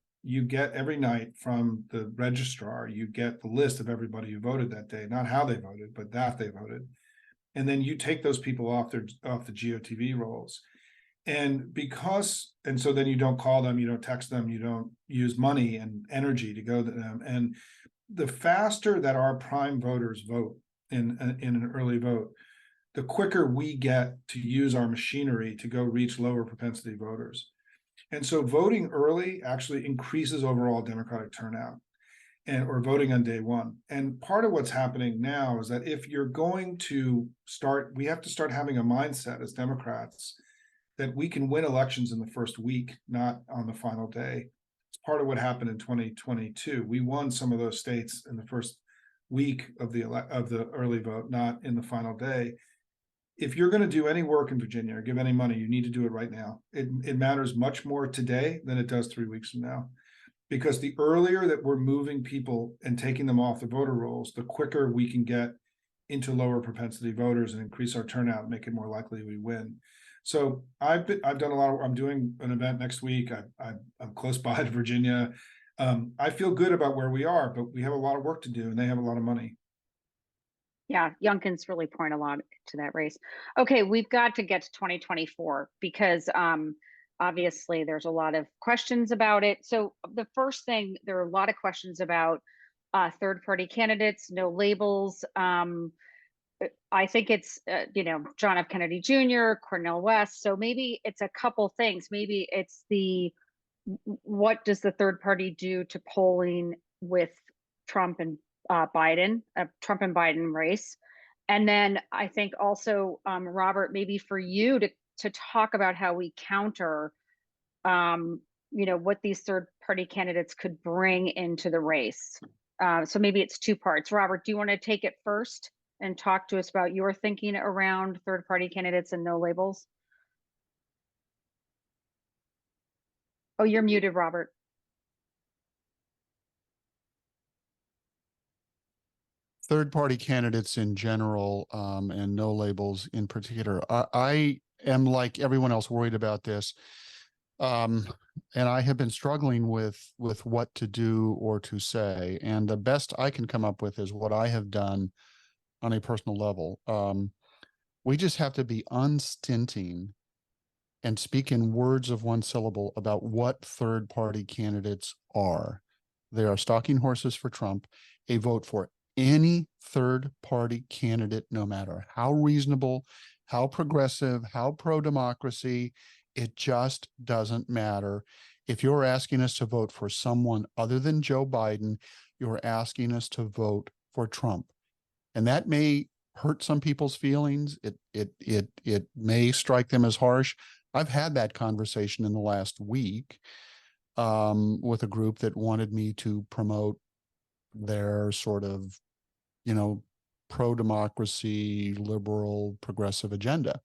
every night from the registrar, you get the list of everybody who voted that day, not how they voted, but that they voted. And then you take those people off the GOTV rolls. And so then you don't call them, you don't text them, you don't use money and energy to go to them. And the faster that our prime voters vote in an early vote, the quicker we get to use our machinery to go reach lower propensity voters. And so voting early actually increases overall Democratic turnout or voting on day one. And part of what's happening now is that if you're going to we have to start having a mindset as Democrats that we can win elections in the first week, not on the final day. It's part of what happened in 2022. We won some of those states in the first week of the early vote, not in the final day. If you're going to do any work in Virginia or give any money, you need to do it right now. It matters much more today than it does 3 weeks from now, because the earlier that we're moving people and taking them off the voter rolls, the quicker we can get into lower propensity voters and increase our turnout and make it more likely we win. So I've done a lot of. I'm doing an event next week. I'm close by to Virginia. I feel good about where we are, but we have a lot of work to do, and they have a lot of money. Yeah, Youngkin's really pouring a lot to that race. Okay, we've got to get to 2024 because obviously there's a lot of questions about it. So the first thing, there are a lot of questions about third-party candidates, no labels. I think it's, John F. Kennedy Jr., Cornel West. So maybe it's a couple things. Maybe it's what does the third party do to polling with Trump and Biden race? And then I think also, Robert, maybe for you to talk about how we counter, what these third party candidates could bring into the race. So maybe it's two parts. Robert, do you want to take it first and talk to us about your thinking around third party candidates and no labels? Oh, you're muted, Robert. Third-party candidates in general, and no labels in particular. I am, like everyone else, worried about this. And I have been struggling with what to do or to say. And the best I can come up with is what I have done on a personal level. We just have to be unstinting and speak in words of one syllable about what third-party candidates are. They are stalking horses for Trump. A vote for any third-party candidate, no matter how reasonable, how progressive, how pro-democracy, it just doesn't matter. If you're asking us to vote for someone other than Joe Biden, you're asking us to vote for Trump. And that may hurt some people's feelings. It may strike them as harsh. I've had that conversation in the last week with a group that wanted me to promote their sort of, pro-democracy, liberal, progressive agenda.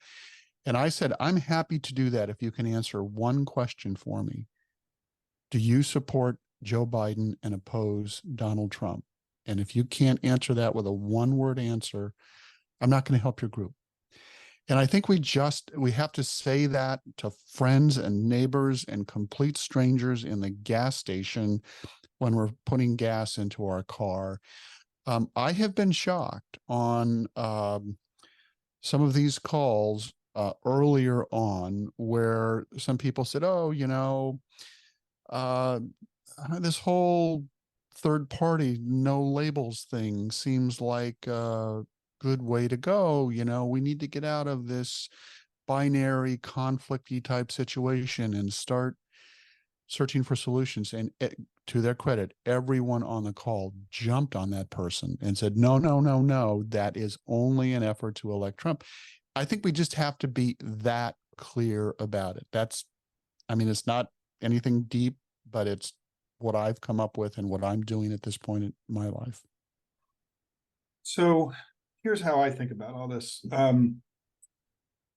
And I said, I'm happy to do that if you can answer one question for me. do you support Joe Biden and oppose Donald Trump? And if you can't answer that with a one-word answer, I'm not going to help your group. And I think we have to say that to friends and neighbors and complete strangers in the gas station when we're putting gas into our car. I have been shocked on some of these calls earlier on where some people said, oh, this whole third party no labels thing seems like a good way to go. We need to get out of this binary conflicty type situation and start searching for solutions. And to their credit, everyone on the call jumped on that person and said, no, no, no, no, that is only an effort to elect Trump. I think we just have to be that clear about it. It's not anything deep, but it's what I've come up with and what I'm doing at this point in my life. So here's how I think about all this.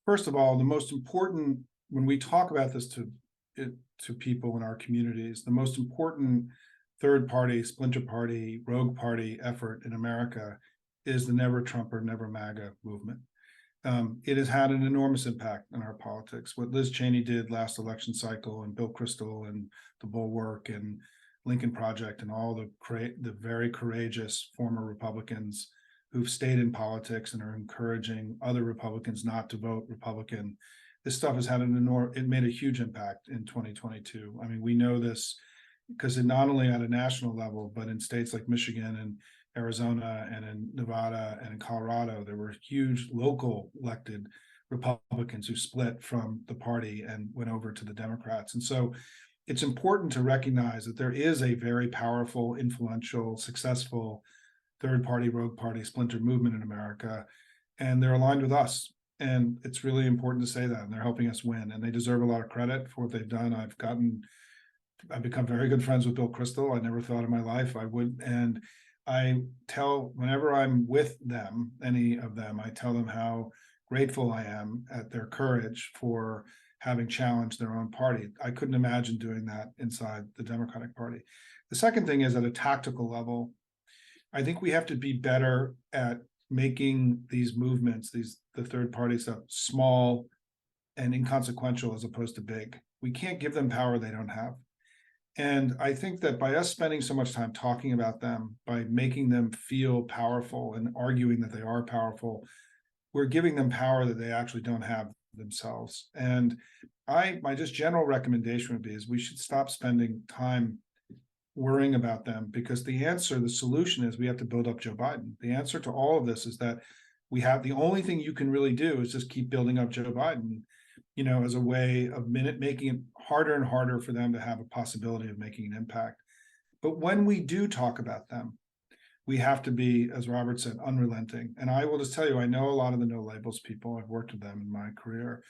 First of all, the most important, when we talk about this to people in our communities, the most important third party, splinter party, rogue party effort in America is the Never Trump or Never MAGA movement. It has had an enormous impact on our politics. What Liz Cheney did last election cycle, and Bill Kristol and the Bulwark and Lincoln Project and all the very courageous former Republicans who've stayed in politics and are encouraging other Republicans not to vote Republican. This stuff has had it made a huge impact in 2022. I mean, we know this because it not only at a national level, but in states like Michigan and Arizona and in Nevada and in Colorado, there were huge local elected Republicans who split from the party and went over to the Democrats. And so it's important to recognize that there is a very powerful, influential, successful third party, rogue party, splinter movement in America, and they're aligned with us. And it's really important to say that, and they're helping us win, and they deserve a lot of credit for what they've done. I've become very good friends with Bill Kristol. I never thought in my life I would. And I tell, whenever I'm with them, any of them, I tell them how grateful I am at their courage for having challenged their own party. I couldn't imagine doing that inside the Democratic Party. The second thing is, at a tactical level, I think we have to be better at making these movements, the third party stuff, small and inconsequential as opposed to big. We can't give them power they don't have. And I think that by us spending so much time talking about them, by making them feel powerful and arguing that they are powerful, we're giving them power that they actually don't have themselves. And my just general recommendation would be is we should stop spending time worrying about them, because the solution is we have to build up Joe Biden. The answer to all of this is that the only thing you can really do is just keep building up Joe Biden, as a way of making it harder and harder for them to have a possibility of making an impact. But when we do talk about them, we have to be, as Robert said, unrelenting. And I will just tell you, I know a lot of the no labels people. I've worked with them in my career.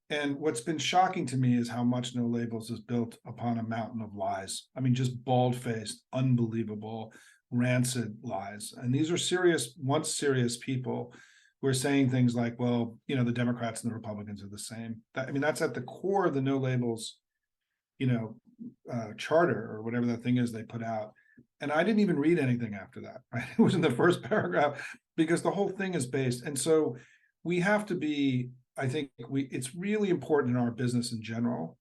And what's been shocking to me is how much No Labels is built upon a mountain of lies. I mean, just bald-faced, unbelievable, rancid lies. And these are once serious people who are saying things like, well, the Democrats and the Republicans are the same. That's at the core of the No Labels, charter or whatever that thing is they put out. And I didn't even read anything after that, right? It was in the first paragraph, because the whole thing is based. And so we have to be, I think it's really important in our business in general,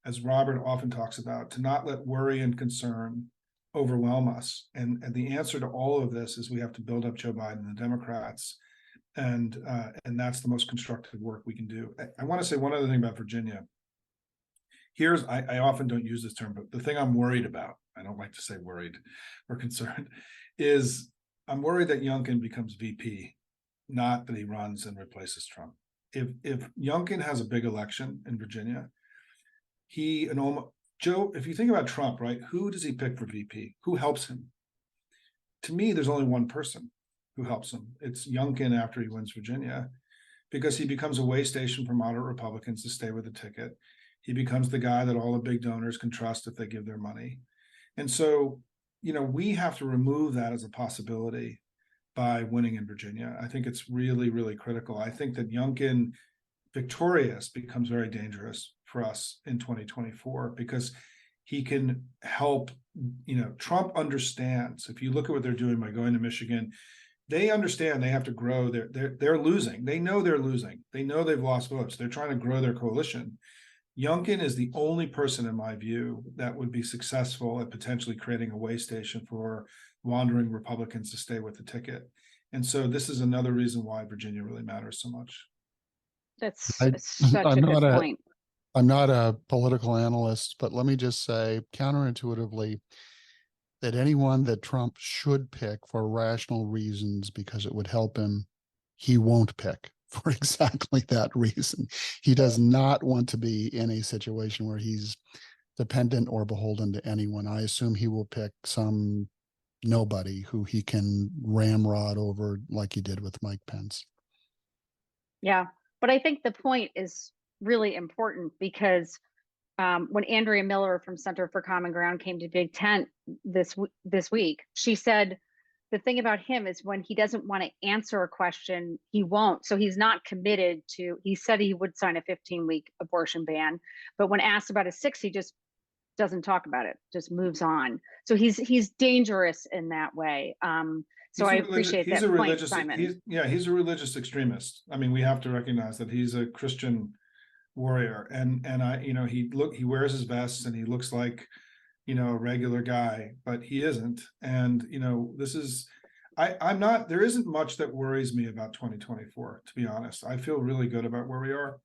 as Robert often talks about, to not let worry and concern overwhelm us. And the answer to all of this is we have to build up Joe Biden and the Democrats. And that's the most constructive work we can do. I want to say one other thing about Virginia. I often don't use this term, but the thing I'm worried about, I don't like to say worried or concerned, is I'm worried that Youngkin becomes VP, not that he runs and replaces Trump. If Youngkin has a big election in Virginia, Joe, if you think about Trump, right, who does he pick for VP? Who helps him? To me, there's only one person who helps him. It's Youngkin after he wins Virginia, because he becomes a way station for moderate Republicans to stay with the ticket. He becomes the guy that all the big donors can trust if they give their money. And so, we have to remove that as a possibility by winning in Virginia. I think it's really, really critical. I think that Youngkin victorious becomes very dangerous for us in 2024, because he can help. Trump understands. If you look at what they're doing by going to Michigan, they understand they have to grow. They're losing. They know they're losing. They know they've lost votes. They're trying to grow their coalition. Youngkin is the only person, in my view, that would be successful at potentially creating a way station for wandering Republicans to stay with the ticket. And so this is another reason why Virginia really matters so much. That's I, such I'm a good not a point. I'm not a political analyst, but let me just say counterintuitively that anyone that Trump should pick for rational reasons because it would help him, he won't pick for exactly that reason. He does not want to be in a situation where he's dependent or beholden to anyone. I assume he will pick some nobody who he can ramrod over like he did with Mike Pence. Yeah, but I think the point is really important because when Andrea Miller from Center for Common Ground came to Big Tent this week, she said the thing about him is when he doesn't want to answer a question, he won't. So he's not committed to. He said he would sign a 15-week abortion ban, but when asked about a 6, he just doesn't talk about it. Just moves on. So he's dangerous in that way. So I appreciate that point, Simon. He's a religious extremist. I mean, we have to recognize that he's a Christian warrior, and he wears his vests and he looks like a regular guy, but he isn't. And this is there isn't much that worries me about 2024, to be honest. I feel really good about where we are.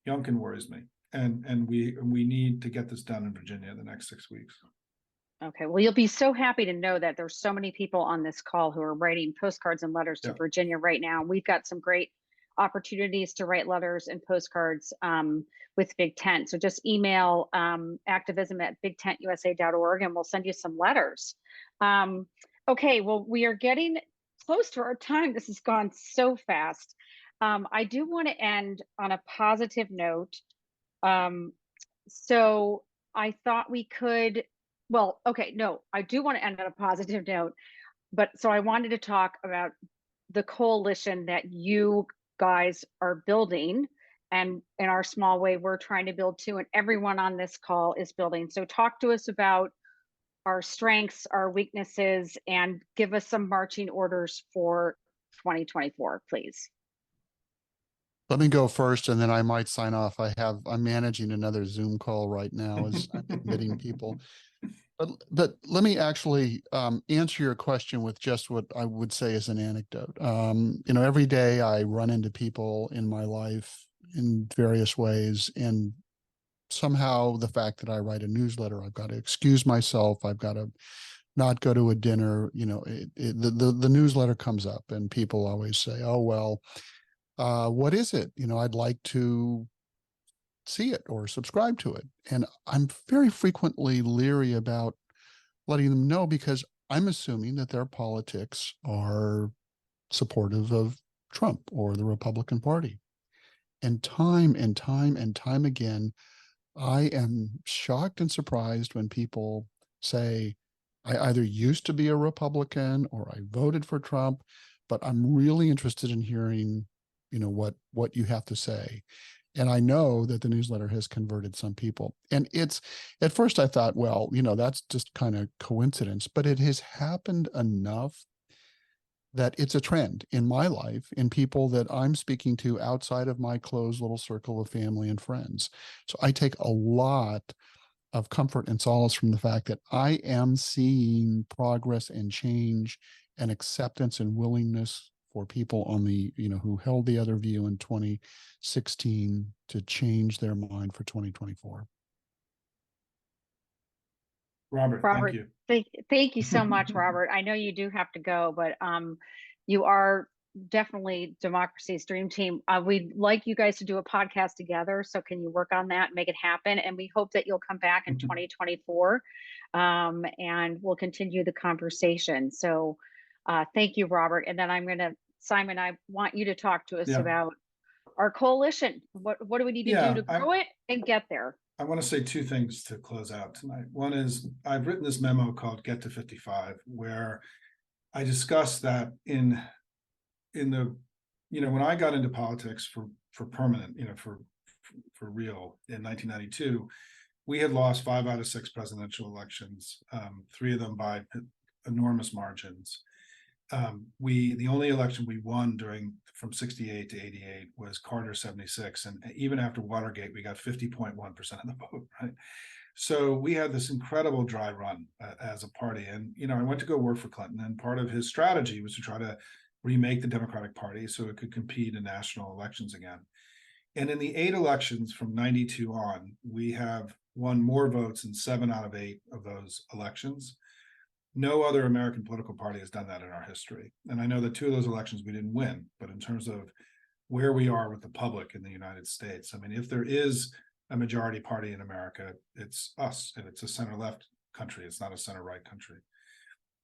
Youngkin worries me, and we need to get this done in Virginia in the next 6 weeks. Okay, well, you'll be so happy to know that there's so many people on this call who are writing postcards and letters to Virginia right now. We've got some great opportunities to write letters and postcards with Big Tent. So just email activism@bigtentusa.org and we'll send you some letters. Okay, well, we are getting close to our time. This has gone so fast. I do want to end on a positive note. So I thought we could, well, okay, no, I do want to end on a positive note, but so I wanted to talk about the coalition that you guys are building, and in our small way, we're trying to build too, and everyone on this call is building. So talk to us about our strengths, our weaknesses, and give us some marching orders for 2024, please. Let me go first, and then I might sign off. I'm managing another Zoom call right now as I'm admitting people. But let me actually answer your question with just what I would say is an anecdote. Every day I run into people in my life in various ways, and somehow the fact that I write a newsletter, I've got to excuse myself, I've got to not go to a dinner. The newsletter comes up, and people always say, "Oh well, what is it? I'd like to see it or subscribe to it." And I'm very frequently leery about letting them know because I'm assuming that their politics are supportive of Trump or the Republican Party. And time and time and time again, I am shocked and surprised when people say, I either used to be a Republican or I voted for Trump, but I'm really interested in hearing, what you have to say. And I know that the newsletter has converted some people. And it's, at first I thought, well, that's just kind of coincidence, but it has happened enough that it's a trend in my life, in people that I'm speaking to outside of my closed little circle of family and friends. So I take a lot of comfort and solace from the fact that I am seeing progress and change and acceptance and willingness for people on the, who held the other view in 2016 to change their mind for 2024. Robert, Robert, thank you. Thank you so much, Robert. I know you do have to go, but you are definitely democracy's dream team. We'd like you guys to do a podcast together. So can you work on that and make it happen? And we hope that you'll come back in 2024 and we'll continue the conversation. So thank you, Robert. And then Simon, I want you to talk to us about our coalition. What do we need to do to grow it and get there? I want to say two things to close out tonight. One is I've written this memo called Get to 55, where I discuss that in the, when I got into politics for permanent, for real in 1992, we had lost 5 out of 6 presidential elections, 3 of them by enormous margins. The only election we won from 68 to 88 was Carter 76. And even after Watergate, we got 50.1% of the vote, right? So we had this incredible dry run as a party. And, I went to go work for Clinton, and part of his strategy was to try to remake the Democratic Party so it could compete in national elections again. And in the 8 elections from 92 on, we have won more votes in 7 out of 8 of those elections. No other American political party has done that in our history. And I know that 2 of those elections we didn't win, but in terms of where we are with the public in the United States, I mean, if there is a majority party in America, it's us, and it's a center-left country. It's not a center-right country.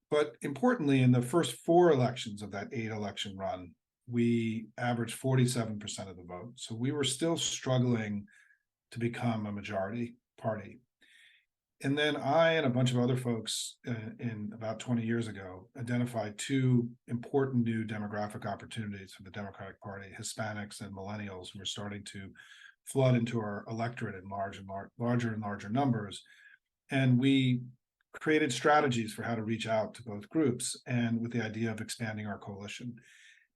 But importantly, in the first 4 elections of that 8 election run, we averaged 47% of the vote. So we were still struggling to become a majority party. And then I and a bunch of other folks in about 20 years ago identified 2 important new demographic opportunities for the Democratic Party: Hispanics and millennials, who are starting to flood into our electorate in larger and larger numbers. And we created strategies for how to reach out to both groups, and with the idea of expanding our coalition.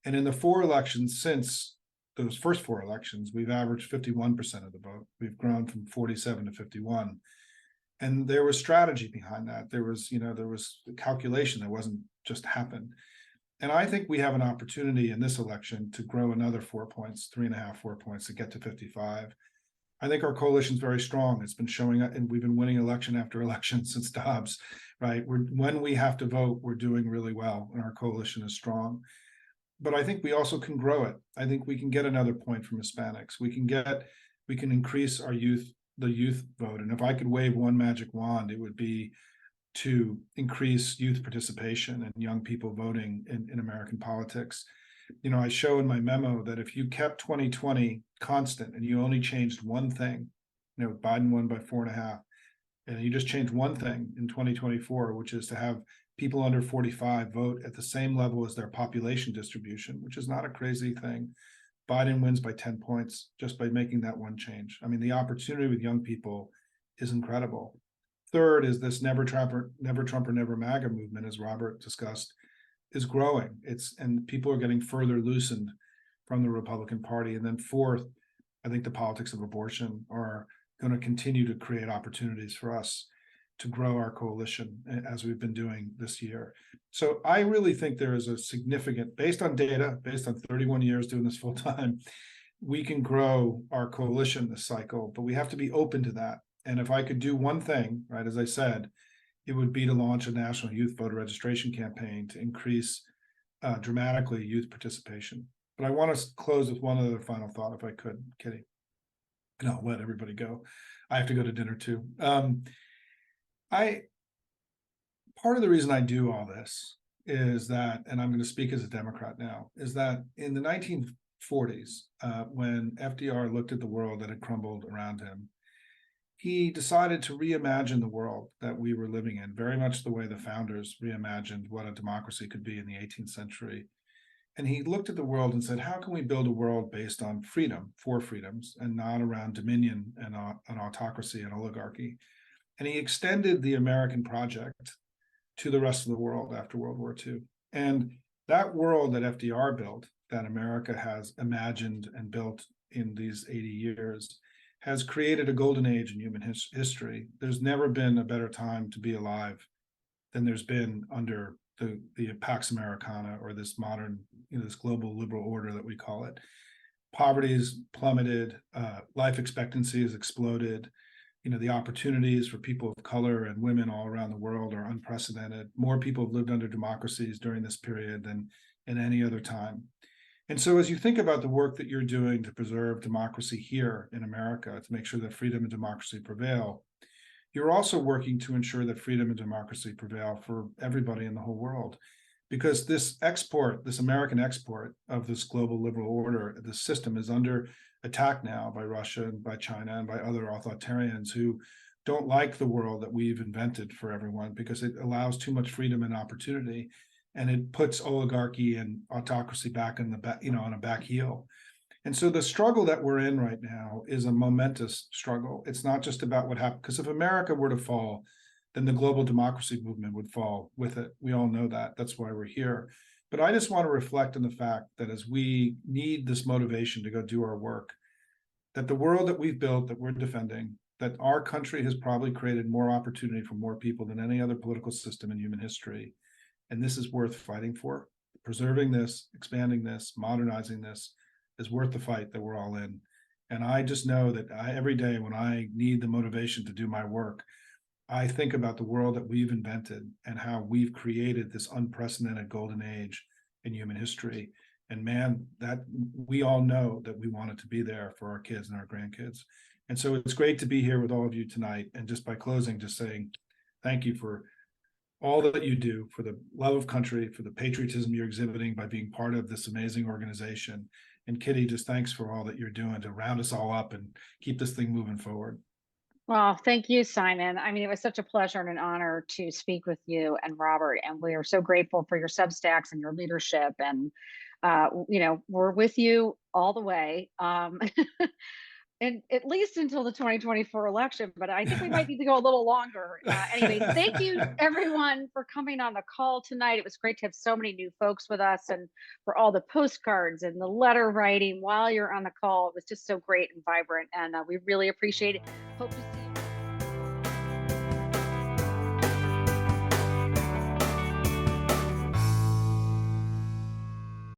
And in the 4 elections since those first 4 elections, we've averaged 51% of the vote. We've grown from 47 to 51. And there was strategy behind that. There was calculation that wasn't just happened. And I think we have an opportunity in this election to grow another 4 points, 3.5, 4 points, to get to 55. I think our coalition is very strong. It's been showing up, and we've been winning election after election since Dobbs, right? When we have to vote, we're doing really well, and our coalition is strong. But I think we also can grow it. I think we can get another point from Hispanics. We can increase the youth vote. And if I could wave one magic wand, it would be to increase youth participation and young people voting in American politics. I show in my memo that if you kept 2020 constant and you only changed one thing, Biden won by 4.5, and you just changed one thing in 2024, which is to have people under 45 vote at the same level as their population distribution, which is not a crazy thing. Biden wins by 10 points just by making that one change. I mean, the opportunity with young people is incredible. Third is this never Trump or never MAGA movement, as Robert discussed, is growing. And people are getting further loosened from the Republican Party. And then fourth, I think the politics of abortion are going to continue to create opportunities for us to grow our coalition, as we've been doing this year. So I really think there is a significant, based on data, based on 31 years doing this full time, we can grow our coalition this cycle, but we have to be open to that. And if I could do one thing, right, as I said, it would be to launch a national youth voter registration campaign to increase dramatically youth participation. But I want to close with one other final thought, if I could, Kitty. And I'll let everybody go. I have to go to dinner too. Part of the reason I do all this is that, and I'm going to speak as a Democrat now, is that in the 1940s, when FDR looked at the world that had crumbled around him, he decided to reimagine the world that we were living in, very much the way the founders reimagined what a democracy could be in the 18th century. And he looked at the world and said, how can we build a world based on freedom, for freedoms, and not around dominion and an autocracy and oligarchy? And he extended the American project to the rest of the world after World War II. And that world that FDR built, that America has imagined and built in these 80 years, has created a golden age in human history. There's never been a better time to be alive than there's been under the Pax Americana, or this modern, this global liberal order that we call it. Poverty has plummeted, life expectancy has exploded. The opportunities for people of color and women all around the world are unprecedented. More people have lived under democracies during this period than in any other time. And so as you think about the work that you're doing to preserve democracy here in America, to make sure that freedom and democracy prevail, you're also working to ensure that freedom and democracy prevail for everybody in the whole world. Because this American export of this global liberal order, this system, is under attack now by Russia and by China and by other authoritarians who don't like the world that we've invented for everyone, because it allows too much freedom and opportunity, and it puts oligarchy and autocracy back in the back, on a back heel. And so the struggle that we're in right now is a momentous struggle. It's not just about what happened, because if America were to fall, then the global democracy movement would fall with it. We all know that. That's why we're here. But I just want to reflect on the fact that as we need this motivation to go do our work, that the world that we've built, that we're defending, that our country has probably created more opportunity for more people than any other political system in human history. And this is worth fighting for. Preserving this, expanding this, modernizing this is worth the fight that we're all in. And I just know that every day when I need the motivation to do my work, I think about the world that we've invented and how we've created this unprecedented golden age in human history. And man, that we all know that we want it to be there for our kids and our grandkids. And so it's great to be here with all of you tonight. And just by closing, just saying thank you for all that you do, for the love of country, for the patriotism you're exhibiting by being part of this amazing organization. And Kitty, just thanks for all that you're doing to round us all up and keep this thing moving forward. Well, thank you, Simon. I mean, it was such a pleasure and an honor to speak with you and Robert, and we are so grateful for your Substacks and your leadership. And we're with you all the way. And at least until the 2024 election, but I think we might need to go a little longer. Anyway, thank you everyone for coming on the call tonight. It was great to have so many new folks with us, and for all the postcards and the letter writing while you're on the call. It was just so great and vibrant, and we really appreciate it. Hope to